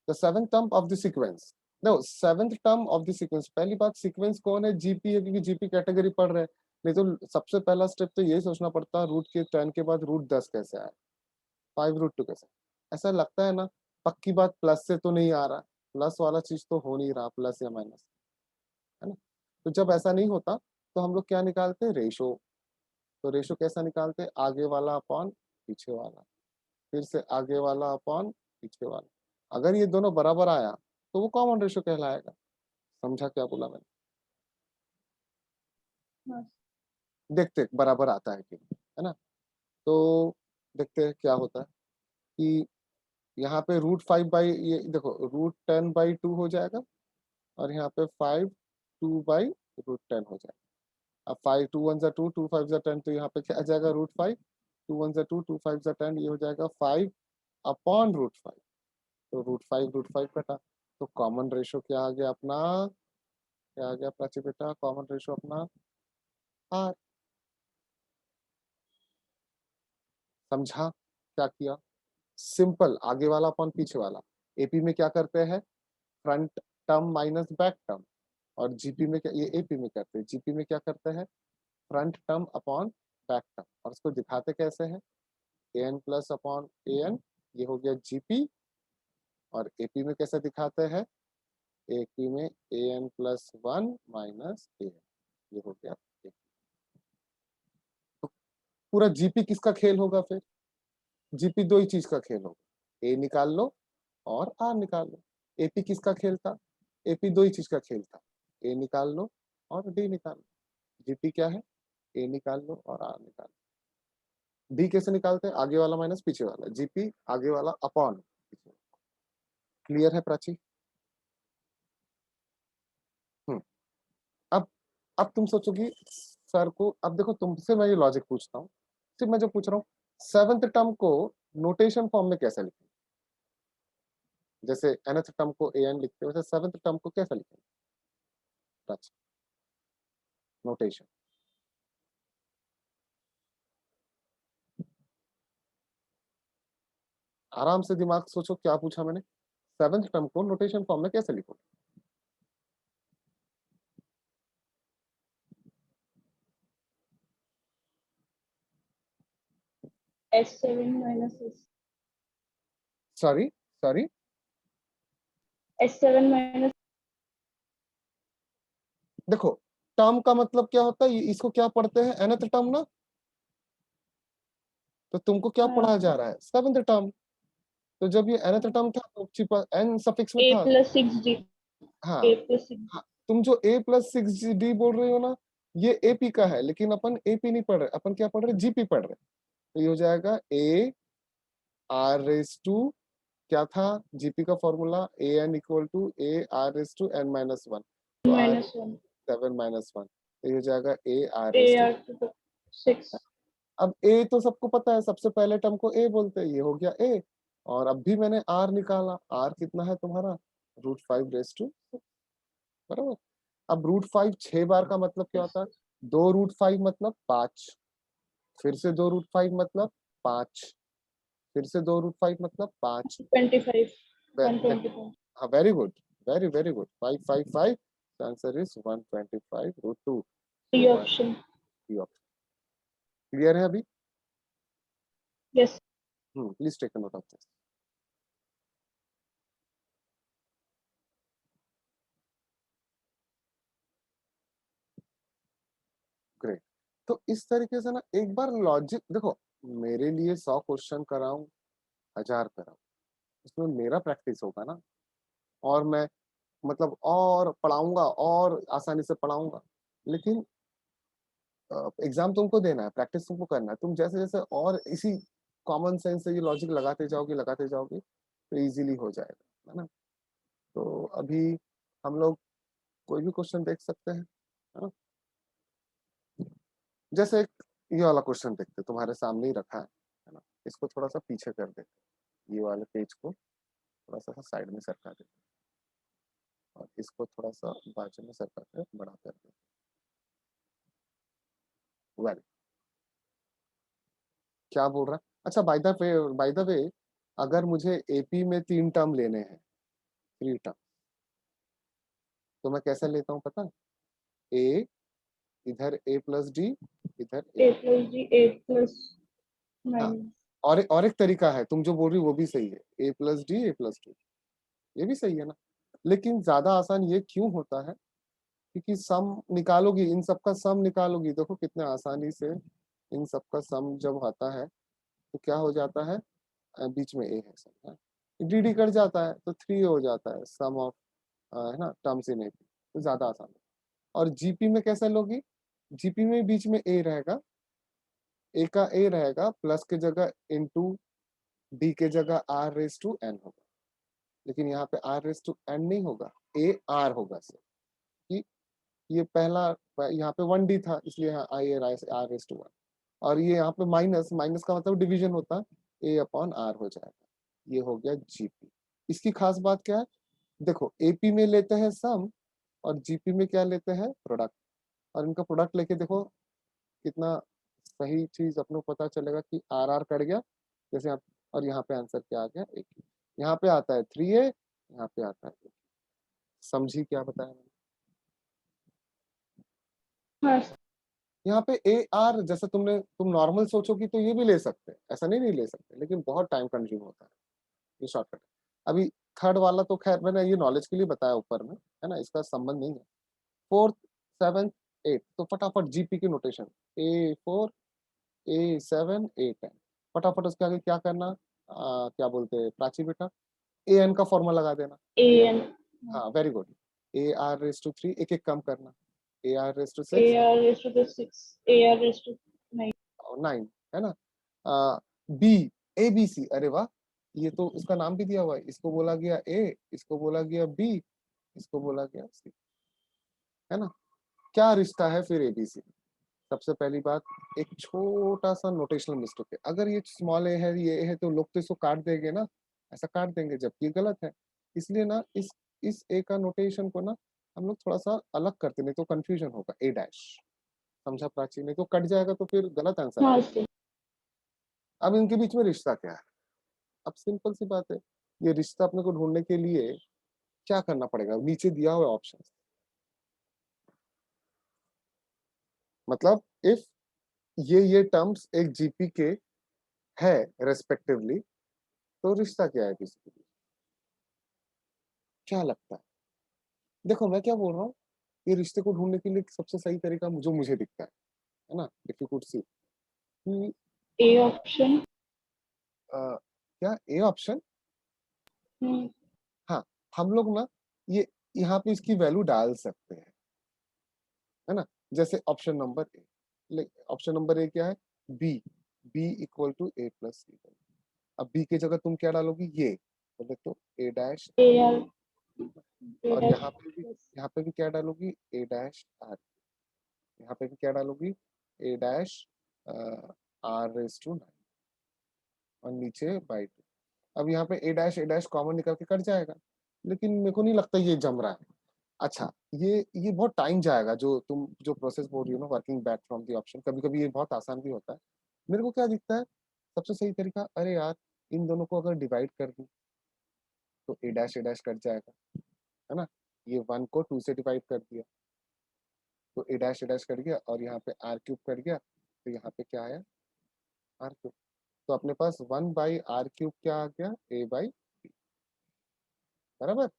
the seventh term of the sequence. No, seventh term of the sequence, पहली बात सीक्वेंस कौन है? जीपी है, क्योंकि जीपी कैटेगरी पढ़ रहे हैं। नहीं तो सबसे पहला स्टेप तो यही सोचना पड़ता है रूट के 10 के बाद रूट 10 कैसे आया, 5√2 कैसे। ऐसा लगता है ना पक्की बात प्लस से तो नहीं आ रहा, प्लस वाला चीज तो हो नहीं रहा, प्लस या माइनस, है ना? तो जब ऐसा नहीं होता तो हम लोग क्या निकालते हैं? रेशो। तो रेशो कैसा निकालते हैं? आगे वाला अपॉन पीछे वाला, फिर से आगे वाला अपॉन पीछे वाला। अगर ये दोनों बराबर आया तो वो कॉमन रेशो कहलाएगा। समझा क्या बोला मैंने? हाँ। देखते बराबर आता है कि नहीं, है ना? तो देखते हैं क्या होता है कि यहाँ पे √5 ये देखो √10/2 हो जाएगा, और यहाँ पे 5 2/√10 हो जाएगा। अब 5 2 1 2 2 5 10, तो यहाँ पे क्या आ जाएगा? √5, 2 1 2 2 5 10, ये हो जाएगा 5 अपॉन √5। तो √5 कटा, तो कॉमन रेशो क्या आ गया अपना? क्या आ गया प्राची बेटा? कॉमन रेशो अपना आर। समझा क्या किया? सिंपल, आगे वाला अपॉन पीछे वाला। एपी में क्या करते हैं? Front term minus back term. और जीपी में क्या, ये एपी में करते हैं, जीपी में क्या करते हैं? Front term upon back term. और इसको दिखाते कैसे हैं? an प्लस अपॉन an, ये हो गया जीपी। और एपी में कैसे दिखाते हैं? एपी में an प्लस 1 माइनस an, ये हो गया AP। तो पूरा जीपी किसका खेल होगा फिर? जीपी दो ही चीज का खेल होगा, ए निकाल लो और आर निकाल लो। एपी किसका खेल था? एपी दो ही चीज का खेल था, ए निकाल लो और डी निकाल लो। जीपी क्या है? ए निकाल लो और आर निकाल लो। डी कैसे निकालते हैं? आगे वाला माइनस पीछे वाला, जीपी आगे वाला अपॉन पीछे। क्लियर है प्राची? हम्म। अब अब तुम सोचोगी सर को, अब देखो तुमसे मैं ये लॉजिक पूछता हूँ, सिर्फ मैं जो पूछ रहा हूँ, सेवंथ टर्म को नोटेशन फॉर्म में कैसे लिखें? जैसे nth टर्म को an लिखते हैं, वैसे सेवंथ टर्म को कैसे लिखें प्राची? नोटेशन। आराम से दिमाग सोचो, क्या पूछा मैंने? सेवंथ टर्म को नोटेशन फॉर्म में कैसे लिखो? S7 minus sorry sorry, S7 minus देखो टर्म का मतलब क्या होता है? इसको क्या पढ़ते हैं? nth टर्म ना? तो तुमको क्या पढ़ाया जा रहा है? Seventh term. तो जब ये nth टर्म था तो छिपा n सफिक्स में A था। plus 6D. हाँ A plus 6D. हाँ, तुम जो a+6d बोल रहे हो ना, ये एपी का है, लेकिन अपन एपी नहीं पढ़ रहे, अपन क्या पढ़ रहे? जीपी पढ़ रहे। तो ये हो जाएगा a r⁻², क्या था जीपी का formula? an equal to a r⁻n-1। तो r Minus 1. 7-1, तो ये हो जाएगा a r⁻²। AR to the 6. अब a तो सबको पता है, सबसे पहले टर्म को a बोलते हैं, ये हो गया a। और अब भी मैंने r निकाला, r कितना है तुम्हारा? √5⁻², बराबर। अब √5 6 बार का मतलब क्या होता है? 2√5 मतलब 5, फिर से 2√5 मतलब 5, फिर से 2√5 मतलब 5। 25. 125. हाँ very good, very very good, 555, answer is 125√2। D option. Clear है अभी? Yes. Please take a note of this. Great. तो इस तरीके से ना एक बार लॉजिक देखो, मेरे लिए 100 क्वेश्चन कराऊं, 1000 कराऊं, उसमें मेरा प्रैक्टिस होगा ना, और मैं मतलब और पढ़ाऊंगा और आसानी से पढ़ाऊंगा। लेकिन एग्जाम तुमको देना है, प्रैक्टिस तुमको करना है। तुम जैसे जैसे और इसी कॉमन सेंस से ये लॉजिक लगाते जाओगे तो इजीली हो जाएगा, है ना? तो अभी हम लोग कोई भी क्वेश्चन देख सकते हैं। है ना। जैसे एक ये वाला क्वेश्चन देखते, तुम्हारे सामने ही रखा है ना, इसको थोड़ा सा पीछे कर देते, ये वाले पेज को थोड़ा सा साइड में सरका देते और इसको थोड़ा सा बाजू में सरका कर बड़ा कर देते। वेल, क्या बोल रहा है? अच्छा, बाय द वे, अगर मुझे एपी में 3 टर्म लेने हैं, 3 टर्म, तो मैं कैसे लेता हूँ पता? ए, इधर ए प्लस डी, इधर A A. plus D, A plus हाँ, minus. और एक तरीका है, तुम जो बोल रही हो वो भी सही है, ए प्लस डी, ए प्लस डी, ये भी सही है ना। लेकिन ज्यादा आसान ये क्यों होता है? क्योंकि सम निकालोगी, इन सबका सम निकालोगी, देखो कितने आसानी से इन सबका सम जब आता है तो क्या हो जाता है, बीच में ए है सम, है डी डी कट जाता है तो 3 हो जाता है सम ऑफ, है ना, टर्म्स इन ए, तो ज्यादा आसान है। और जीपी में कैसे लोगी? जीपी में बीच में ए रहेगा, ए का ए रहेगा, प्लस के जगह इनटू डी के जगह आर रेस टू एन होगा। लेकिन यहाँ पे आर रेस टू एन नहीं होगा, ए आर होगा सिर्फ, कि ये पहला, यहाँ पे 1d था इसलिए यहाँ आई आर रेस टू 1, और ये यहाँ पे माइनस, माइनस का मतलब डिवीजन होता है, ए अपॉन आर हो जाएगा। ये हो गया जीपी। इसकी खास बात क्या है? देखो, एपी में लेते हैं सम और जीपी में क्या लेते हैं, प्रोडक्ट, और इनका प्रोडक्ट लेके देखो कितना सही चीज अपने को पता चलेगा कि आर आर कट गया, जैसे आप, और यहाँ पे आंसर क्या आ गया, एक ही। यहाँ पे आता है 3a, यहाँ पे आता है 1। समझी क्या बताया मैंने? हाँ. यहाँ पे ए आर, जैसे तुम नॉर्मल सोचोगी तो ये भी ले सकते हैं, ऐसा नहीं ले सकते, लेकिन बहुत टाइम कंज्यूम होता है, ये शॉर्टकट है। अभी थर्ड वाला तो खैर मैंने ये नॉलेज के लिए बताया ऊपर में, है ना, इसका संबंध नहीं है। फोर्थ, सेवन, एट, तो फटाफट जीपी की नोटेशन, A4, A7, A10, फटाफट उसके आगे क्या करना, क्या बोलते हैं प्राची बेटा, ए एन का फॉर्मूला लगा देना। A and हाँ, very good. A R raise to 3, एक एक कम करना, A R raise to 6 A R raised to the 6, A R raised to 9. और 9, है ना। बी, ए बी सी, अरे वाह, ये तो इसका नाम भी दिया हुआ है, इसको बोला गया ए, इसको बोला गया बी, इसको बोला गया सी, है ना। क्या रिश्ता है फिर एबीसी? सबसे पहली बात, एक छोटा सा नोटेशनल मिस्टेक है, अगर ये स्मॉल ए है, ये ए है, तो लोग तो इसको काट देंगे ना, ऐसा काट देंगे, जबकि गलत है। इसलिए ना इस ए का नोटेशन को ना हम लोग थोड़ा सा अलग करते, नहीं तो कंफ्यूजन होगा, ए डैश, समझा प्राची? नहीं तो कट जाएगा तो फिर गलत आंसर हाँ आएगा। सर. अब इनके बीच में रिश्ता क्या है? अब सिंपल सी बात है, ये रिश्ता अपने को ढूंढने के लिए क्या करना पड़ेगा, नीचे दिया हुआ ऑप्शन, मतलब इफ ये टर्म्स एक जीपी के है रेस्पेक्टिवली, तो रिश्ता क्या है किसी के बीच? क्या लगता है? देखो मैं क्या बोल रहा हूँ, ये रिश्ते को ढूंढने के लिए सबसे सही तरीका जो मुझे दिखता है ना, if you could see, A option. क्या ए ऑप्शन? Hmm. हाँ, हम लोग ना ये यहाँ पे इसकी वैल्यू डाल सकते हैं, है ना। जैसे option number A, option number A क्या है, B, B equal to A plus C. अब बी की जगह तुम क्या डालोगी, ये, तो देखो ए डैश, A R A और dash plus यहाँ पे भी क्या डालोगी, ए डैश आर, यहाँ पे भी क्या डालोगी, ए डैश आर रेस टू 9, और नीचे बाई 2। अब यहाँ पे ए डैश कॉमन निकल के कट जाएगा, लेकिन मेरे को नहीं लगता ये जम रहा है। अच्छा, ये बहुत टाइम जाएगा, जो तुम जो प्रोसेस बोल रही हो ना, working back from the option, कभी कभी ये बहुत आसान भी होता है। मेरे को क्या दिखता है सबसे सही तरीका, अरे यार, इन दोनों को अगर डिवाइड कर दूं तो ए डैश कट जाएगा, है ना। ये 1 को 2 से डिवाइड कर दिया तो ए डैश कट गया, और यहाँ पे आर क्यूब कट गया, तो यहाँ पे क्या आया, आर क्यूब। तो अपने पास 1/r³ क्या आ गया, a/b, बराबर।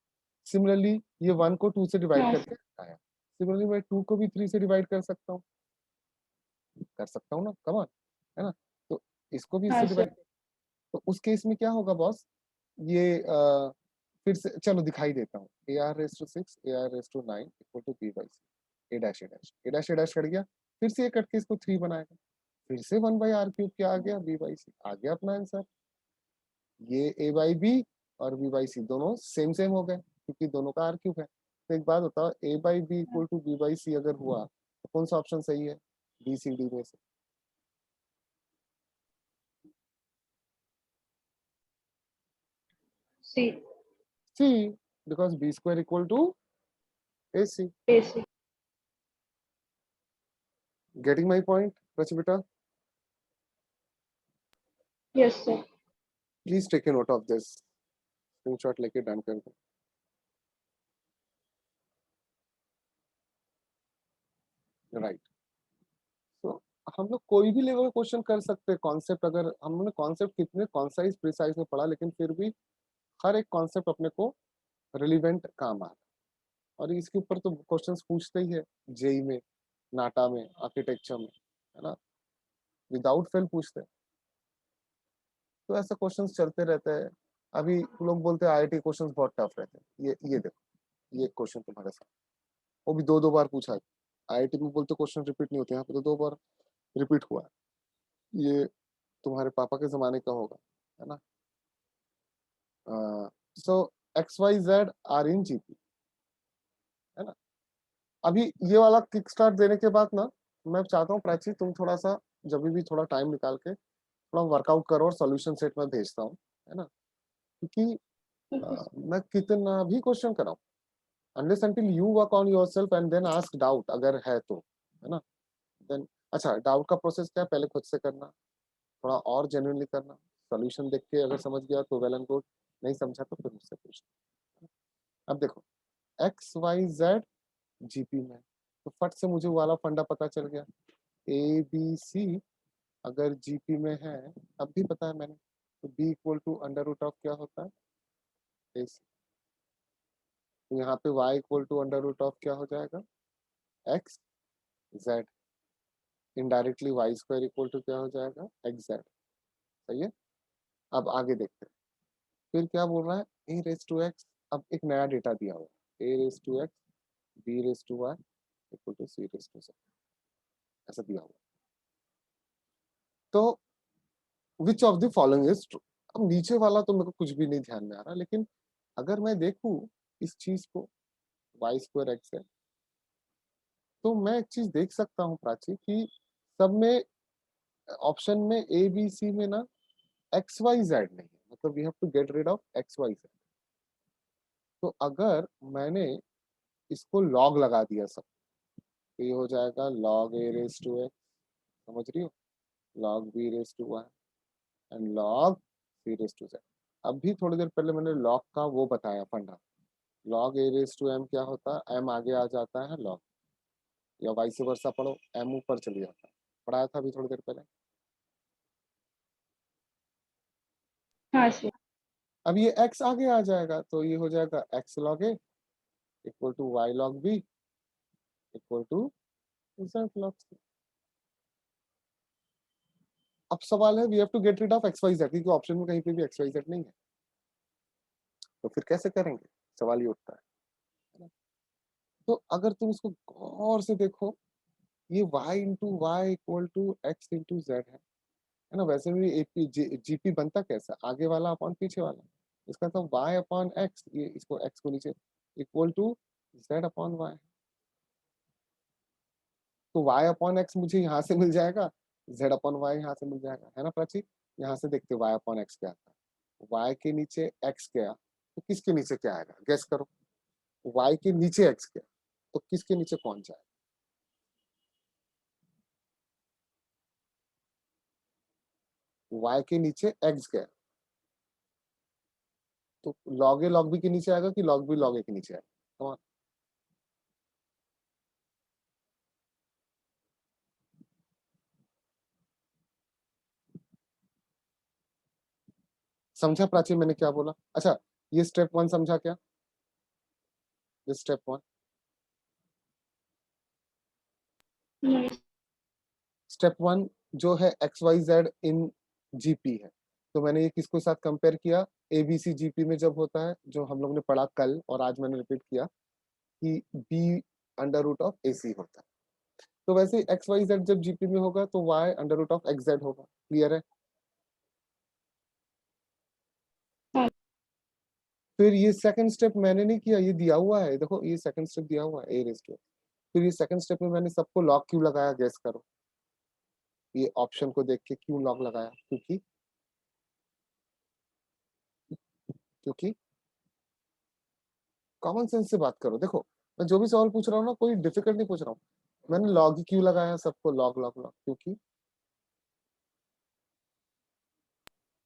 सिमिलरली ये 1 को 2 से डिवाइड हाँ. करके आया, सिमिलरली मैं 2 को भी 3 से डिवाइड कर सकता हूँ ना, कमान, है ना। तो इसको भी हाँ इससे सर. डिवाइड, तो उस केस में क्या होगा बॉस, ये फिर से चलो दिखाई देता हूँ, ar⁻6 ar⁻9 equal to b/c, A dash cut गया, फिर से ये कट के इसको 3 बनाएगा, फिर से 1/r³ क्या आ गया, b/c आ गया अपना आंसर। ये a/b और b/c दोनों सेम सेम हो गए, क्योंकि दोनों का r³ है। तो एक बात बताओ, a by b equal to b by c अगर हुआ तो कौन सा ऑप्शन सही है b c d में से? C. c, because b square equal to ac. AC. Getting my point, Prachipita? Yes, sir. Please take a note of this. Screenshot लेके डन कर दो. राइट. तो हम लोग कोई भी लेवल क्वेश्चन कर सकते हैं. कॉन्सेप्ट अगर हमने कॉन्सेप्ट कितने कॉन्साइज प्रिसाइज में पढ़ा, लेकिन फिर भी हर एक कॉन्सेप्ट अपने को रिलीवेंट काम आ रहा है. और इसके ऊपर तो क्वेश्चंस पूछते ही है जेई में, नाटा में, आर्किटेक्चर में, है ना, विदाउट फेल पूछते हैं. तो ऐसे क्वेश्चंस चलते रहते हैं. अभी लोग बोलते हैं आईआईटी क्वेश्चंस बहुत टफ रहते हैं. ये देखो, ये क्वेश्चन तुम्हारे साथ, वो भी दो बार पूछा है. आईआईटी में बोलते क्वेश्चन रिपीट नहीं होते, यहाँ पे तो 2 बार रिपीट हुआ है. ये तुम्हारे पापा के जमाने का होगा, है ना. So X Y Z are in GP, है ना. अभी ये वाला किक स्टार्ट देने के बाद ना, मैं चाहता हूँ प्राची तुम थोड़ा सा जब भी थोड़ा टाइम निकाल के थोड़ा वर्कआउट करो और सॉल्यूशन सेट में भेजता हूँ, है ना. क्योंकि मैं कितना भी question कराऊं, unless until you work on yourself and then ask doubt अगर है तो, है ना. देन अच्छा, डाउट का प्रोसेस क्या है, पहले खुद से करना, थोड़ा और जेन्युइनली करना, सॉल्यूशन देख के अगर समझ गया तो वेल एंड गुड, नहीं समझा तो फिर मुझसे पूछना. अब देखो एक्स वाई जेड जीपी में, तो फट से मुझे वाला फंडा पता चल गया. ए बी सी अगर जीपी में है, अब भी पता है मैंने, तो B equal to under root of क्या होता है, ए सी. तो यहाँ पे y equal to under root of क्या हो जाएगा, X Z. Indirectly Y square equal to क्या हो जाएगा, एक्स जेड. सही है. अब आगे देखते हैं, फिर क्या बोल रहा है, ए रेस टू एक्स. अब एक नया डेटा दिया हुआ है, A raise to X B raise to Y equal to C raise to Z, ऐसा दिया हुआ. तो which of the following is true. अब नीचे वाला तो मेरे को कुछ भी नहीं ध्यान में आ रहा, लेकिन अगर मैं देखूं इस चीज को, वाई स्क्वायर एक्स है, तो मैं एक चीज देख सकता हूँ प्राची कि सब में ऑप्शन में ए बी सी में ना एक्स वाई जेड नहीं है. मतलब we have to get rid of X Y Z. तो अगर मैंने इसको लॉग लगा दिया सब, तो ये हो जाएगा log A raise to X, समझ रही हो, log B raise to Y and log C raise to Z. अब भी थोड़ी देर पहले मैंने लॉग का वो बताया फंडा, log A raise to M क्या होता है, एम आगे आ जाता है लॉग, या वाइस वर्सा पढ़ो, एम ऊपर चली जाता है. पढ़ाया था अभी थोड़ी देर पहले. हाँ सर. अब ये x आगे आ जाएगा, तो ये हो जाएगा x log a equal to y log b equal to z log c. अब सवाल है we have to get rid of X Y Z, क्योंकि ऑप्शन में कहीं पे भी एक्स वाई जेड नहीं है. तो फिर कैसे करेंगे, सवाल ये उठता है. तो अगर तुम इसको गौर से देखो, ये y into Y equal to X into Z है ना. वैसे भी एपी जीपी बनता कैसा, आगे वाला अपॉन पीछे वाला. इसका तो y अपॉन एक्स, ये इसको x को नीचे equal to z upon Y. तो y अपॉन एक्स मुझे यहाँ से मिल जाएगा, z अपॉन वाई यहाँ से मिल जाएगा, है ना प्राची. यहाँ से देखते y अपॉन एक्स क्या आता है, y के नीचे x क्या, तो किसके नीचे क्या आएगा, गेस करो. y के नीचे x क्या, तो किसके नीचे कौन जाएगा, y के नीचे x गया, तो log a log b के नीचे आएगा कि log b log a के नीचे आएगा. Come on. समझा प्राची मैंने क्या बोला. अच्छा, ये स्टेप 1 समझा क्या, ये स्टेप 1. नहीं. स्टेप 1 जो है X Y Z in GP है, तो मैंने ये किसके साथ कंपेयर किया, एबीसी जीपी में जब होता है, जो हम लोग ने पढ़ा कल और आज मैंने रिपीट किया कि B under root of A C होता है. तो वैसे एक्स वाई जेड जब जीपी में होगा तो Y under root of X Z होगा. क्लियर है. हाँ. फिर ये सेकंड स्टेप मैंने नहीं किया, ये दिया हुआ है, देखो ये सेकंड स्टेप दिया हुआ है, ए रेज़ टू। फिर ये सेकंड स्टेप में मैंने सबको लॉग क्यों लगाया, गेस करो। ये ऑप्शन को देख के क्यों लॉग लगाया, क्योंकि कॉमन सेंस से बात करो। देखो मैं जो भी सवाल पूछ रहा हूँ ना, कोई डिफिकल्ट नहीं पूछ रहा हूँ। मैंने लॉग ही क्यों लगाया सबको, लॉग लॉग लॉग, क्योंकि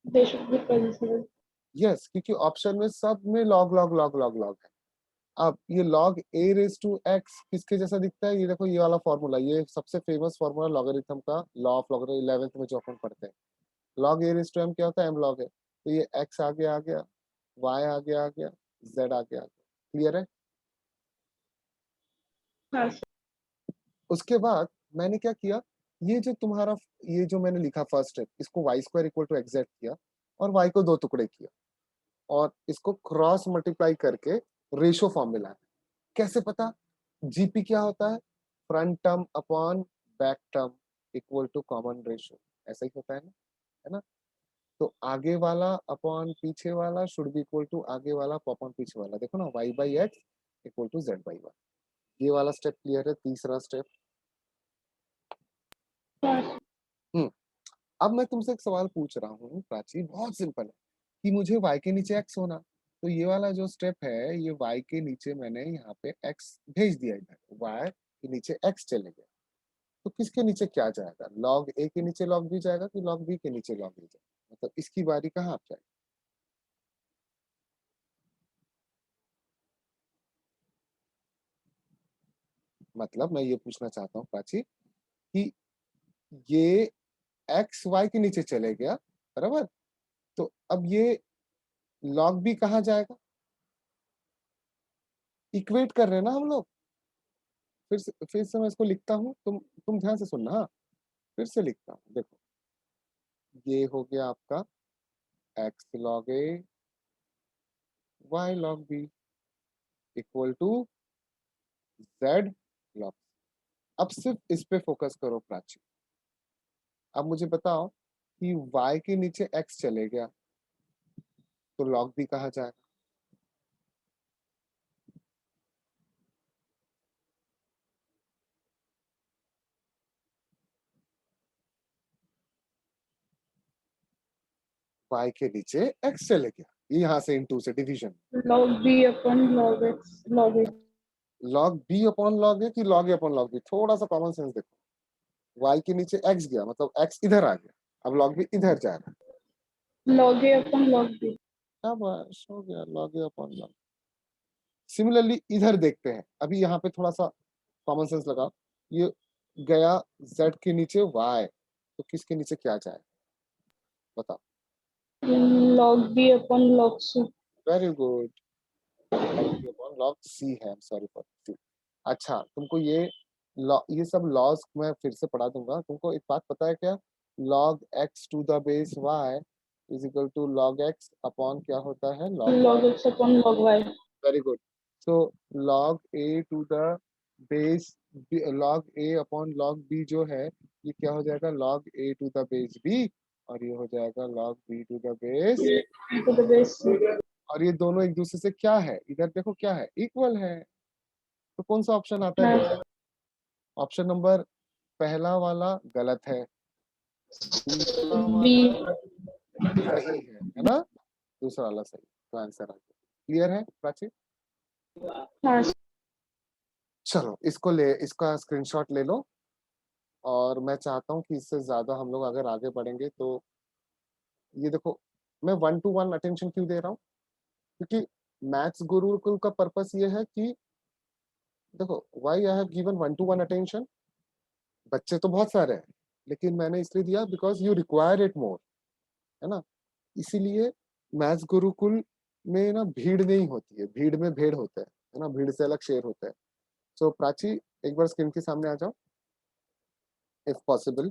They should be coincident. Yes, क्योंकि ऑप्शन में सब में log log log log log है। अब ये log a raise to x किसके जैसा दिखता है, ये देखो ये वाला फॉर्मूला, ये सबसे फेमस फॉर्मूला लॉगरिथम का, लॉ ऑफ लॉगरिथम 11th में जो अपन पढ़ते हैं। log a raise to m क्या होता है, m log a। तो ये x आगे आ गया, y आगे आ गया, z आगे आ गया। क्लियर है। हाँ sir. उसके बाद मैंने क्या किया, ये जो तुम्हारा, ये जो मैंने लिखा फर्स्ट स्टेप, इसको Y square equal to X किया और वाई को 2 टुकड़े किया और इसको क्रॉस मल्टीप्लाई करके रेशो फॉर्म में लाया। कैसे पता, जीपी क्या होता है, front term upon back term equal to common ratio, ऐसा ही होता है ना। तो आगे वाला अपॉन पीछे वाला शुड बी इक्वल टू आगे वाला अपॉन पीछे वाला। देखो ना, y by X equal to Z by Y. ये वाला स्टेप क्लियर है। तीसरा स्टेप, हाँ sir. अब मैं तुमसे एक सवाल पूछ रहा हूँ प्राची, बहुत सिंपल है कि मुझे y के नीचे x होना। तो ये वाला जो स्टेप है, ये y के नीचे मैंने यहाँ पे x भेज दिया, इधर y के नीचे x चले गया। तो किसके नीचे क्या जाएगा, log a के नीचे log b जाएगा कि log b के नीचे log a जाएगा, मतलब इसकी बारी कहाँ आप जाएगी। मतलब मैं ये पूछना चाहता हूँ प्राची कि ये x y के नीचे चले गया, बराबर। तो अब ये log b कहाँ जाएगा, इक्वेट कर रहे हैं ना हम लोग। फिर से मैं इसको लिखता हूँ, तुम ध्यान से सुनना। हाँ, फिर से लिखता हूँ, देखो ये हो गया आपका x log a y log b equal to z log। अब सिर्फ इस पे फोकस करो प्राची। अब मुझे बताओ कि y के नीचे x चले गया तो log b कहाँ जाएगा। y के नीचे x चले गया, ये यहाँ से इनटू से division. Log b upon log x log a. log b upon log a कि log a अपॉन log b, थोड़ा सा कॉमन सेंस देखो। y के नीचे x गया मतलब x इधर आ गया, अब log b इधर जा रहा है। Log a upon log b. क्या बस हो गया, log a अपॉन log। सिमिलरली इधर देखते हैं, अभी यहाँ पे थोड़ा सा कॉमन सेंस लगा। ये गया z के नीचे y, तो किसके नीचे क्या जाए बताओ। Log b upon log c. Very good, log b upon log c है, सॉरी फॉर c। अच्छा, तुमको ये सब लॉज मैं फिर से पढ़ा दूंगा। तुमको एक बात पता है क्या, log x to the base y is equal to log x upon क्या होता है, log y। Log x upon log y. Very good. So log a to the base, log a अपॉन log b जो है, ये क्या हो जाएगा, log a to the base b, और ये हो जाएगा log b to the base. To the base c. और ये दोनों एक दूसरे से क्या है, इधर देखो क्या है, इक्वल है। तो कौन सा ऑप्शन आता है हाँ. बेटा, ऑप्शन नंबर पहला वाला गलत है, दूसरा वाला b. सही है ना, दूसरा वाला सही। तो आंसर आ गया। क्लियर है प्राची। हाँ. चलो इसका स्क्रीनशॉट ले लो। और मैं चाहता हूँ कि इससे ज्यादा हम लोग अगर आगे बढ़ेंगे तो, ये देखो मैं 1-to-1 अटेंशन क्यों दे रहा हूँ, क्योंकि मैथ्स गुरुकुल का पर्पस ये है कि देखो, why I have given 1-to-1 attention, बच्चे तो बहुत सारे हैं लेकिन मैंने इसलिए दिया because you require it more, है ना। इसीलिए मैथ्स गुरुकुल में ना भीड़ नहीं होती है, भीड़ में भेड़ होता है ना, भीड़ से अलग शेर होता है। सो प्राची, एक बार स्क्रीन के सामने आ जाओ इफ पॉसिबल।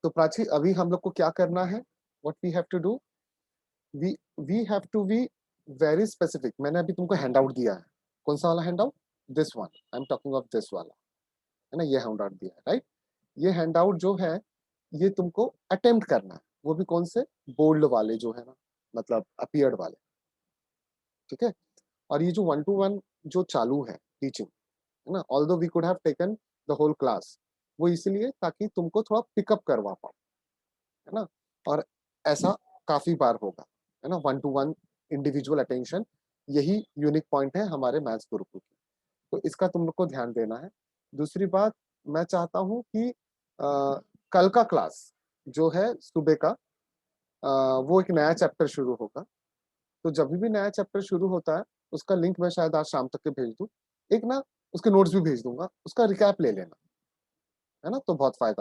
तो प्राची, अभी हम लोग को क्या करना है, what we have to do, we have to be very specific. मैंने अभी तुमको हैंड आउट दिया है, कौन सा वाला hand out? This one, I am talking of this वाला, है ना, ये हैंड आउट दिया है, राइट? ये हैंड आउट जो है ये तुमको अटेम्प्ट करना है, वो भी कौन से? बोल्ड वाले जो है ना, मतलब अपीयर्ड वाले, ठीक है? और ये जो 1-to-1 जो चालू है टीचिंग, है ना, although we could have taken the whole class, वो इसलिए ताकि तुमको थोड़ा पिकअप करवा पाओ, है ना? और ऐसा काफी बार होगा, है ना, 1-to-1 इंडिविजुअल अटेंशन, यही यूनिक पॉइंट है हमारे मैथ्स गुरुकुल की। तो इसका तुम लोग को ध्यान देना है। दूसरी बात, मैं चाहता हूँ कि कल का क्लास जो है सुबह का, वो एक नया चैप्टर शुरू होगा। तो जब भी नया चैप्टर शुरू होता है उसका लिंक मैं शायद आज शाम तक के भेज दूं, एक ना उसके नोट्स भी भेज दूंगा, उसका रिकैप ले लेना, है ना, तो बहुत फायदा